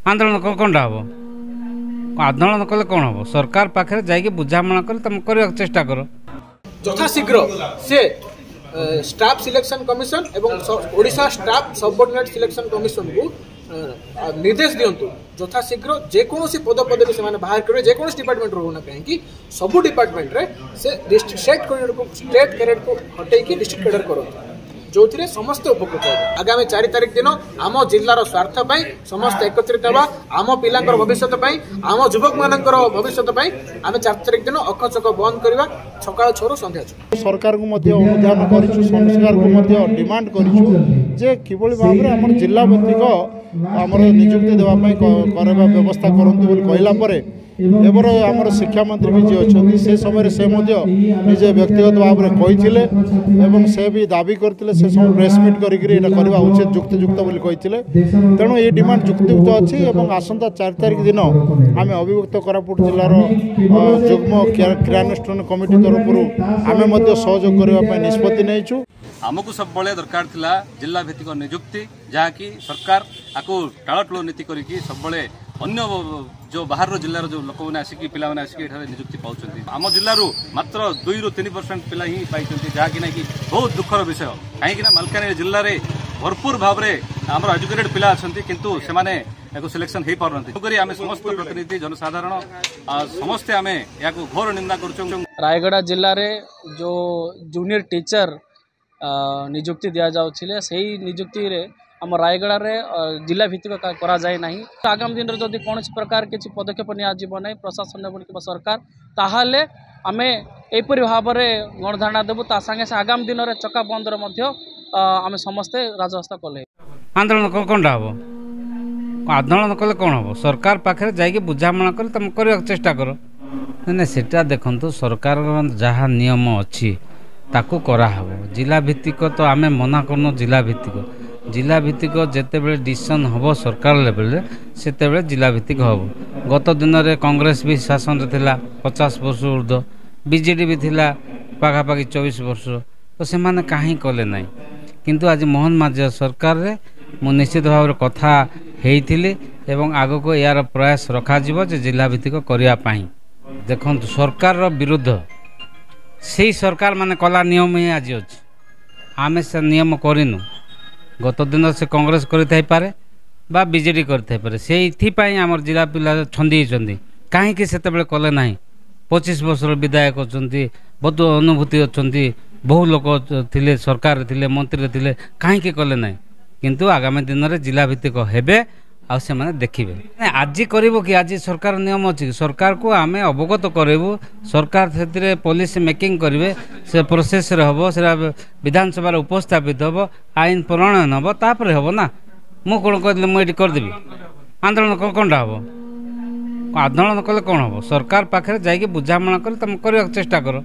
आंदोलन कौनटा हम आंदोलन कले कौन हम सरकार पाखे जाकि बुझामणा कर तुम करने चेष्टा कर यथाशीघ्र से स्टाफ सिलेक्शन कमिशन एवं Odisha staff subordinate selection commission को निर्देश दिंतु यथाशीघ्र जेकोसी पद पदवी से बाहर करेंगे जेकोसी डिपार्टमेंट रोना कहीं सबू डिपार्टमेंट रे से स्टेट कैडेट को हटेकी डिस्ट्रिक्ट कैडर करते जो समस्त उपकृत हो आगामी 4 तारिख दिन आम जिलार स्वार्थ समस्त एकत्रित हवा आम पिला भविष्य आम युवक मान भविष्य आम 4 तारिख दिन अखचक बंद करवा सका 6 संध्या सरकार को अनुधान कर डिमांड कर भाव में जिला भित्तिक आमर निजुक्ति देवाई व्यवस्था करूँ एबर आमर शिक्षा मंत्री भी जी अच्छा से समय से निजे व्यक्तिगत भाव में कही से भी दाबी करते से समय प्रेसमिट करवा उचित जुक्तियुक्त बोली तेणु ये डिमांड जुक्तियुक्त अच्छी आसंता 4 तारिख दिन आम अभिभुक्त कोरापुट जिलार युग्म क्रियानुष्ठान कमिटी तरफ आम सहयोग करने निष्पत्ति नहीं आमको सब बड़े दरकार थिला जिला भित्तिक निजुक्ति जहाँकि सरकार आपको टालटुल नीति करके सब बड़े अन्य जो बाहर जिलार जो लोक मैंने आसिक पिला आसिक निजुक्ति पाँच आम जिलूर मात्र 2 ରୁ 3% पिला ही पाई जहाँकि ना कि बहुत दुखर विषय कहीं मालकानगिरी जिले में भरपूर भाव में आम एजुकेटेड पिला अच्छा किंतु से सिलेक्शन हो पार आम समस्त प्रतिनिधि जनसाधारण समस्ते आम या घोर निंदा कर रायगढ़ जिले में जो जूनियर टीचर निजुक्ति दि जाऊे से निजुक्ति रे आम रायगढ़ में जिला भित्तिक करा जाए ना आगामी दिन में जदि कौन प्रकार किसी पदक्षेप नि प्रशासन कि सरकार ताहले आम एपरी भाव में गणधारणा देवु ता संगे से आगामी दिन में चक्का बंद आम समस्ते राजहस्ता कले आंदोलन कौनटा हम आंदोलन कले कौन हम सरकार पाखे जाकि बुझामणा कर तुम करने चेष्टा कर ना सेटा देखु सरकार जहाँ नियम अच्छी ताकू कराहब जिला भित्तिक तो आम मना करन जिला भित्तिक जिते बड़े डिसीजन हम सरकार लेवल से जिला भित्तिक हम गत दिन में कांग्रेस भी शासन रे थिला 50 वर्ष ऊर्ध बीजेडी भी थिला पाखापाखि 24 वर्ष तो से माने कहीं कले ना किंतु आज मोहन माझी सरकार रे मु निश्चित भाव में कथा हेइथिली एवं आगो को यार प्रयास रखा जे जिला भित्तिक करने देखो सरकार विरुद्ध से सरकार माने कला नियम ही आज अच्छे आम से नियम करूँ गत दिन से कांग्रेस करे बा बीजेडी करे से आमर जिला पिला छंदी कहीं से कले ना 25 वर्ष विधायक अच्छा बहुत अनुभूति अच्छा बहु लोक थे सरकार थे मंत्री थे कहीं कले ना किंतु आगामी दिन में जिला भित्तिक हेबे आ से माने देखिए आज करिवो कि आज सरकार नियम अच्छी सरकार को आम अवगत करेबू सरकार से पॉलिसी मेकिंग करेंगे से प्रोसेस हम से विधानसभा उपस्थापित हम आईन प्रणयन हम तापर हम ना मु कौन कहली मुझे करदेवी आंदोलन कौनटा हम आंदोलन कले कौन हम सरकार पाखे जाकि बुझामणा कर तुम करने चेष्टा कर।